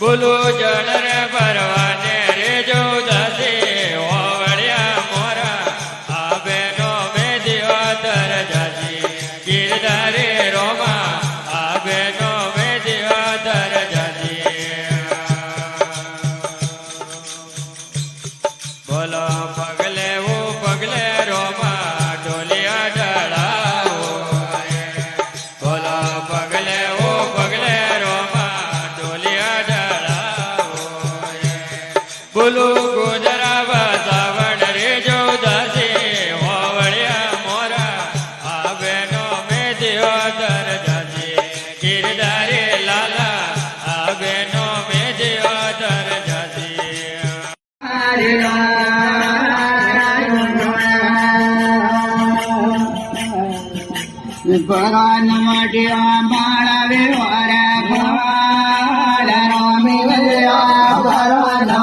બોલો જળ ભરવાને રે જો દસે ઓવળ્યા મોરા આ બેનો મે દેવાદર જાજી ગીરધારે રોમા આ બેનો મે દેવાદર જાજી બોલો પગલે ઓ પગલે રોમા ઢોલિયા ઢળાવો બોલો પગલે ઓ પગલે રોમા ઢોલિયા બોલો ગોજરા બસાવણ રે જો દસે હોવળ્યા મોરા આ બેનો મે દેવાદર જાજી ગીરધારે લાલા આ બેનો મે દેવાદર જાજી ભગવાન માટે બાળા વ્યવહાર ભગવાન રામી ભગવાન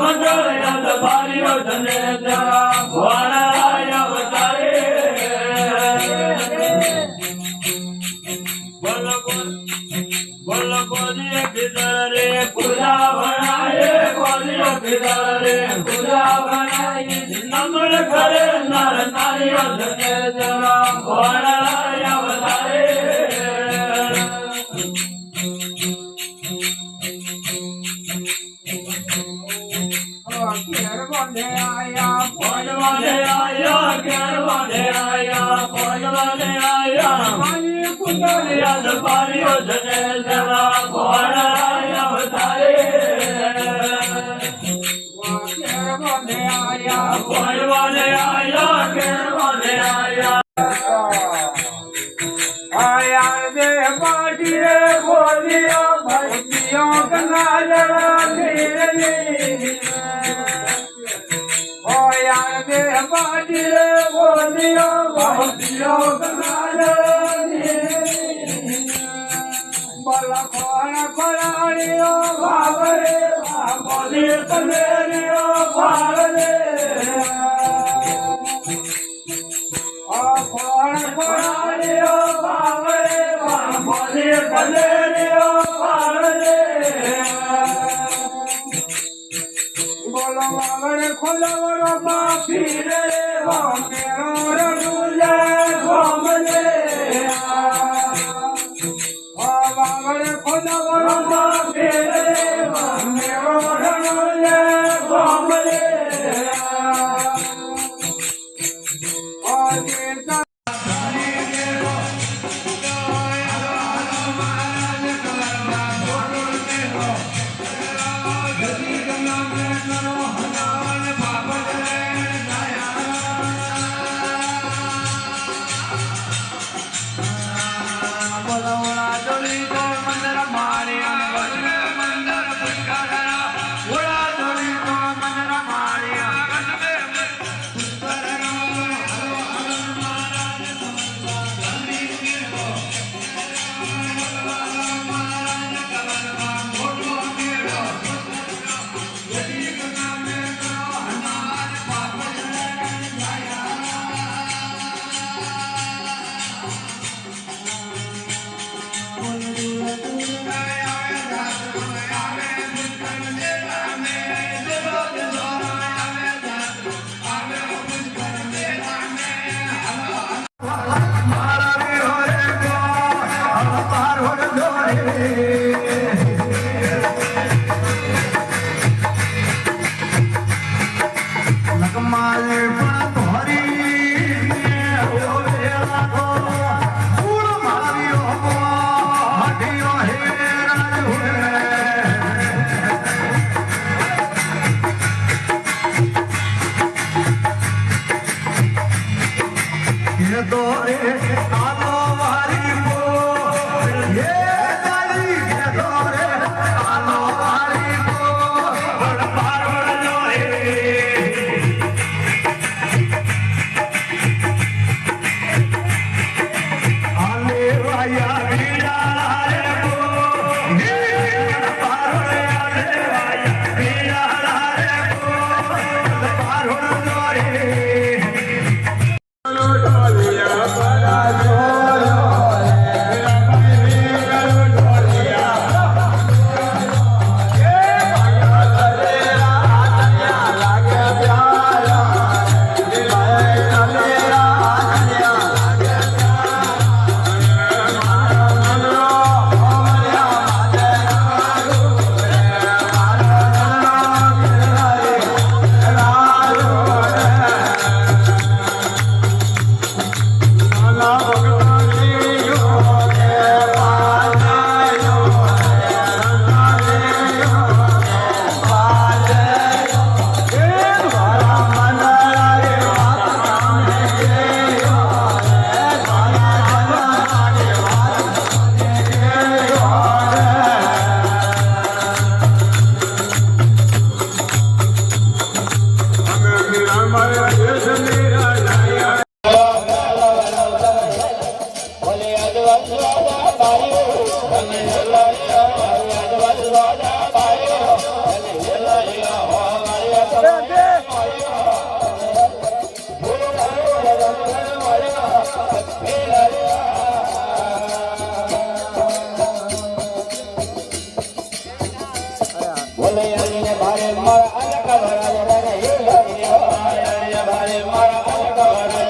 મંડળ ભારીઓ ધને વાળા રે પૂજા બનાવી નમણ કરે નર નારીઓ જને જરા ભોળા અવતારે ઘેરવાને આયા ભોળવાને આયા ઘેરવાને આયા ભોળવાને આયા મારી કુંડળી યાદ પાર્યો જને જરા ભોળા અવતારે ઘેરવાને આયા ભોળવાને આયા ઘેરવાને આયા આયા દે પાટી રે બોલિયો ભક્તિયો કનાલડા ધીરલી આયા દે પાટી રે બોલિયો ભક્તિયો કનાલડા ધીરલી બલા ખોરા ખોરાડીઓ બાબરે બોલે કનેરિયો ભાળે ખોરા ખોરાડીઓ બાવળે બોલે કનેરિયો ભાળે બોલો બાબરે ખોલવરો બાપી રે મેરો રડુલે ગોમલે બાબરે ખોલવરો બાપી રે મેરો રણુલે ગોમલે બોલે અલીને ભારે મારા Hare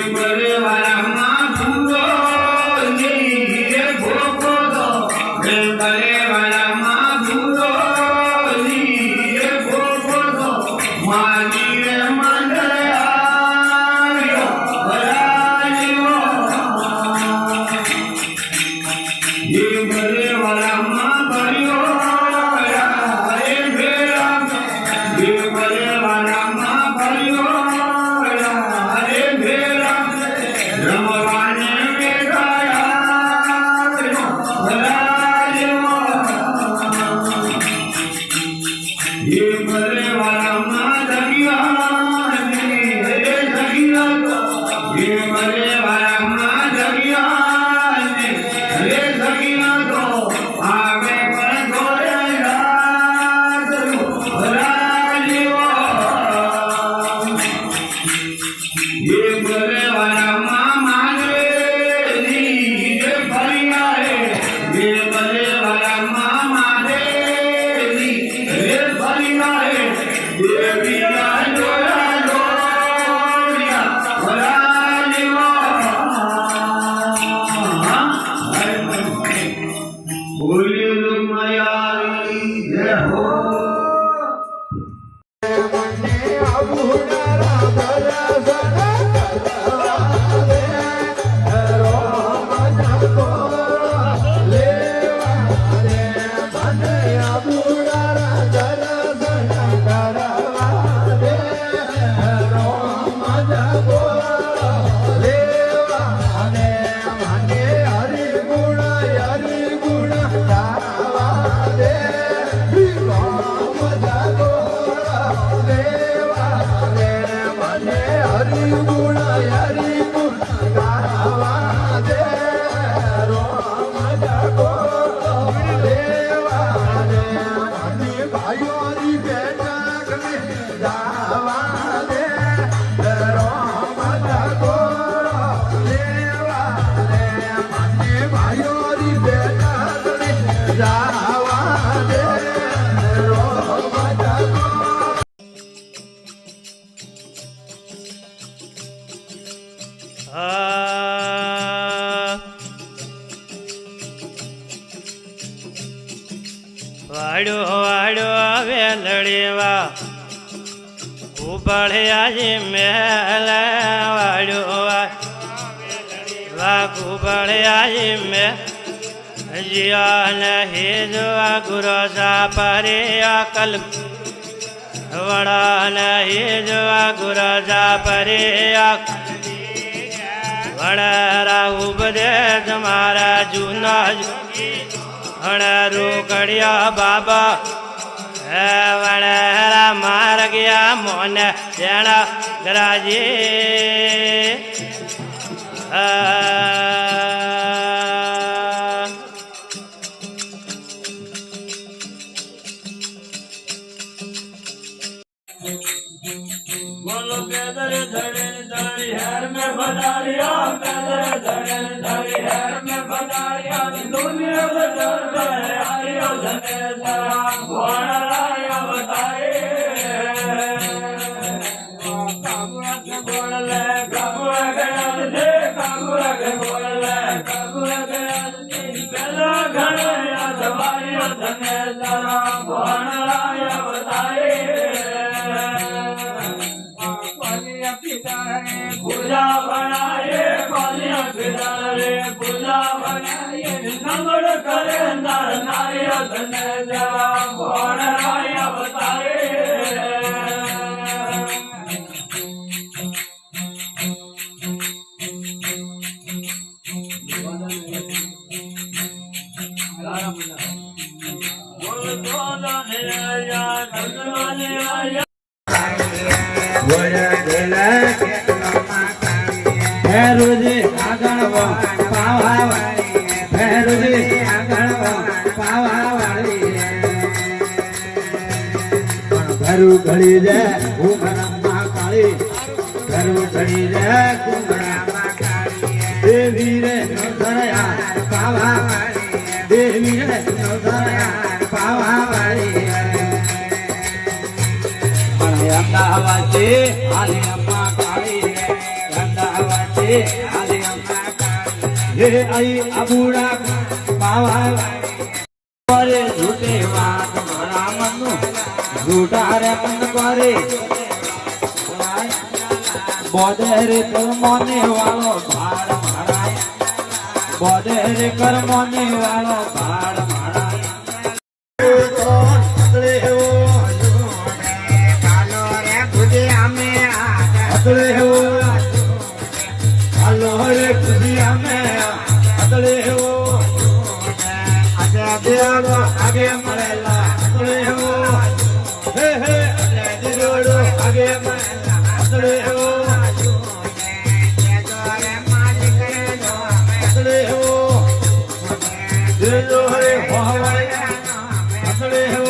બરે વારામાં ભૂરો લીએ ભોગો દો બરે વારામાં ભૂરો લીએ ભોગો દો મારી રે મંડળાયો ભરાયો એ બરે વારામાં ભર્યો એ ભેરા એ બરે વારામાં ભર્યો એ ભેરા રમવાને બેઠાયા ભરાયો એ બરે વારામાં જગ્યા એ જગ્યા એ બરે વારામાં જગ્યા એ જગ્યા તો આવે પણ જોડેલા ભરાયો એ બરે વારામાં મારેલી એ ફરિયાએ એ બરે વારામાં મારેલી એ ફરિયાએ એ બીજા જોડા જોડિયા ભરાયો બોલ્યું માયારી જય હો વાડો વાડો વેલડીવા ઉબળ્યા મેલ વાડો વા ઉબળ્યા મે જીયા હેજવા ગુરો સાપરે કલ વડા હેજવા ગુરો સાપરે વડા ઉપદે તમારા જૂના હણરું કડિયા બાબા હે વણેરા માર ગયા મોને જેણા ગરાજી બોલો પેદર ધડે ધડી હેર में बदारिया पेदर धड़े धड़ी हेर में बदारिया दुनिया में डर गए आरियो धने धरा भोणराया बताए कामुआ के बोल ले कामुआ के दे कामुआ के बोल ले कामुआ के दे बेला घड़िया दवारियो धने धरा भोणराया बताए पूजा बनाए पालिया पितारे पूजा बनाए नमड़ करे नर नारिया धने जरा भोण राया बताए बोल तो ने आया धनवाले आया ભેરુજી આગળ પાવા વાળી ભેરુજી આગળ પાવા વાળી ઘરું ઘડી જાય ઘૂમરામાં કાળી ઘરું ઘડી જાય ઘૂમરામાં કાળી દેવી રે નવસરયા પાવા વાળી દેવી રે નવસરયા પાવા વાળી અમદાવાદ આલી અમ્મા કાળી અમદાવાદ હે આઈ આબુડા બાવા કરે ઝૂઠે વાત મારા મનનું ઝૂઠા રે મન કરે બોધેર કર્મોને વાળો ભાડ મારા બોધેર કર્મોને વાળો ભાડ મારા અતળે હો હાલો રે ખુશિયા મે અતળે હો દેવો આગે મળેલા અતળે હો હે હે દેવડો આગે મળેલા અતળે હો અતળે હો દેજો હરે હોવાય અતળે હો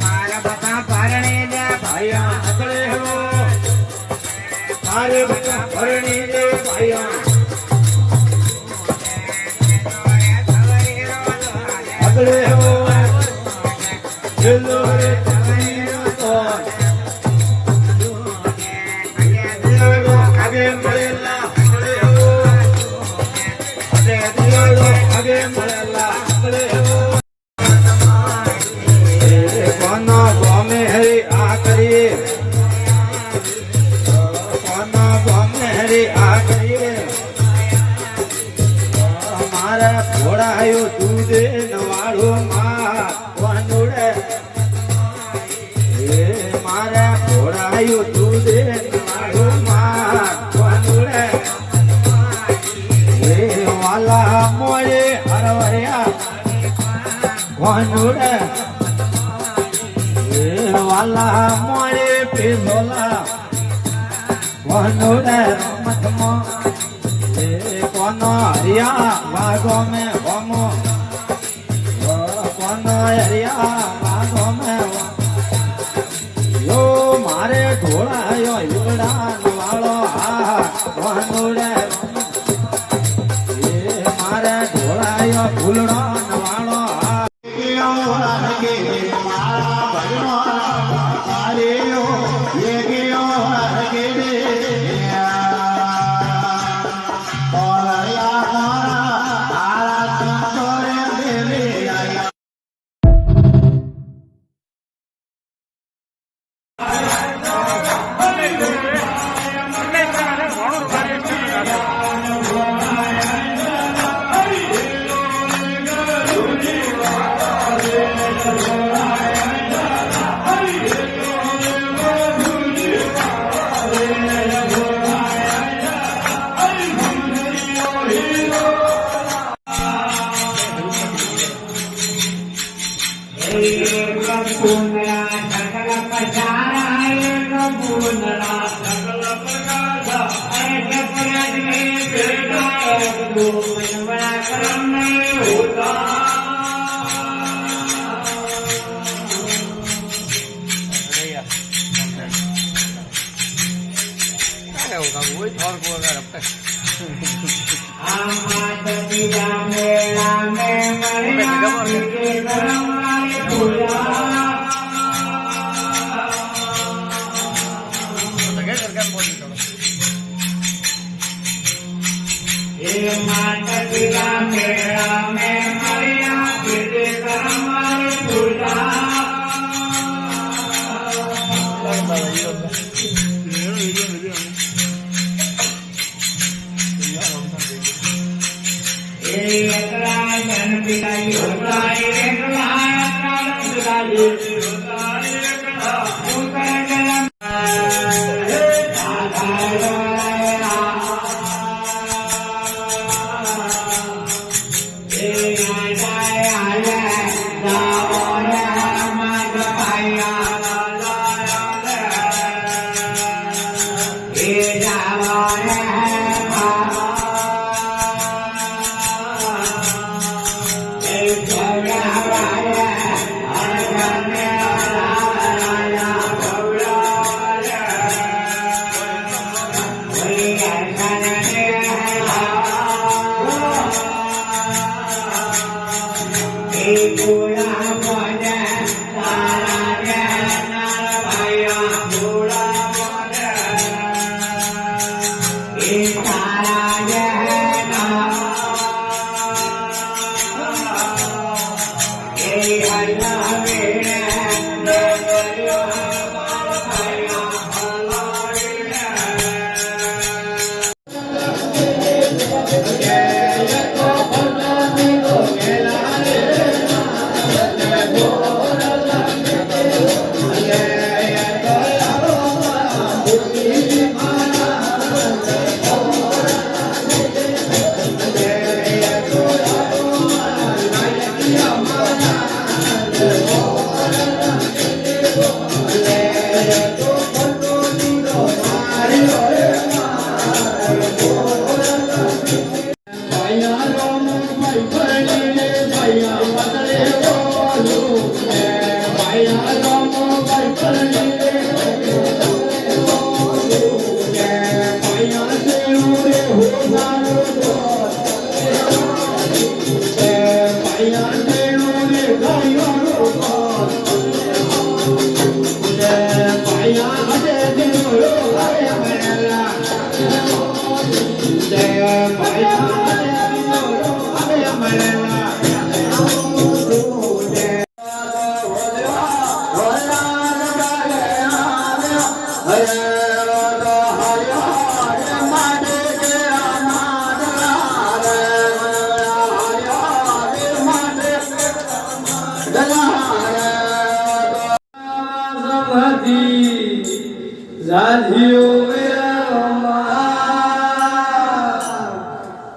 મારા બતા પરણે દે ભાઈયા અતળે હો મારે બતા પરણે દે ભાઈયા અતળે હો દેજો હરે આગે મળેલા અતળે હો આગે મળેલા અતળે હો કોનો ગમે હરી આ કરીએ કોનો ગમે હરી આ કરીએ મારા ઘોડાયો દૂધે નવાળો માં કોનુડે મારા ઘોડાયો દૂધે નવાળો માં કોનુડે વાલા મોડે હરવર્યા કોનુડે વાલા મોડે પેસોલા કોનુડે રમતમાં કોનો હરિયા વાગો મે હોમો કોનો હરિયા વાગો મે યો મારે ઢોળાયો ઈવડા વાળો આ કોનુડે મારે ઢોળાયો ફૂલડો વાળો આ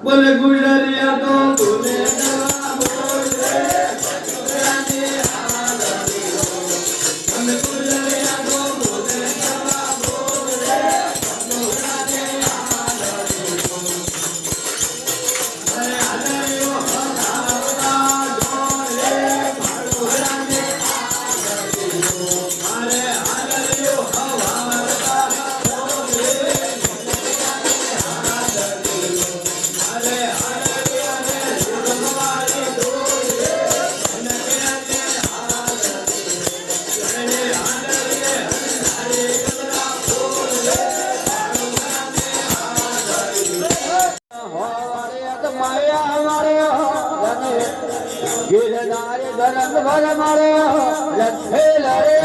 બોલે ગુજરિયા તો બોલે गिरनार गरम भर मारे लथे लड़े